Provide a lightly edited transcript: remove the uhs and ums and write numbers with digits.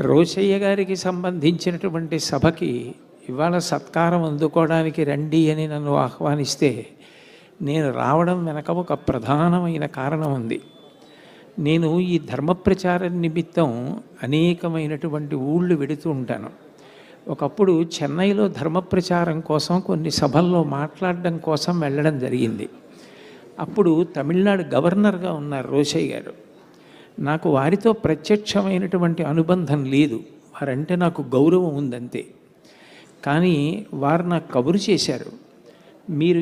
రోషయ్య గారికి సంబంధించినటువంటి సభకి ఇవాళ సత్కారం అందుకోవడానికి రండి అని నన్ను ఆహ్వానిస్తే నేను రావడం వెనక ఒక ప్రధానమైన కారణం ఉంది. నేను ఈ ధర్మ ప్రచారం నిమిత్తం అనేకమైనటువంటి ఊళ్ళు వెడుతూ ఉంటాను. ఒకప్పుడు చెన్నైలో ధర్మ ప్రచారం కోసం కొన్ని సభల్లో మాట్లాడడం కోసం వెళ్ళడం జరిగింది. అప్పుడు తమిళనాడు గవర్నర్గా ఉన్నారు రోషయ్య గారు. నాకు వారితో ప్రత్యక్షమైనటువంటి అనుబంధం లేదు, వారంటే నాకు గౌరవం ఉందంతే. కానీ వారు నాకు కబురు చేశారు, మీరు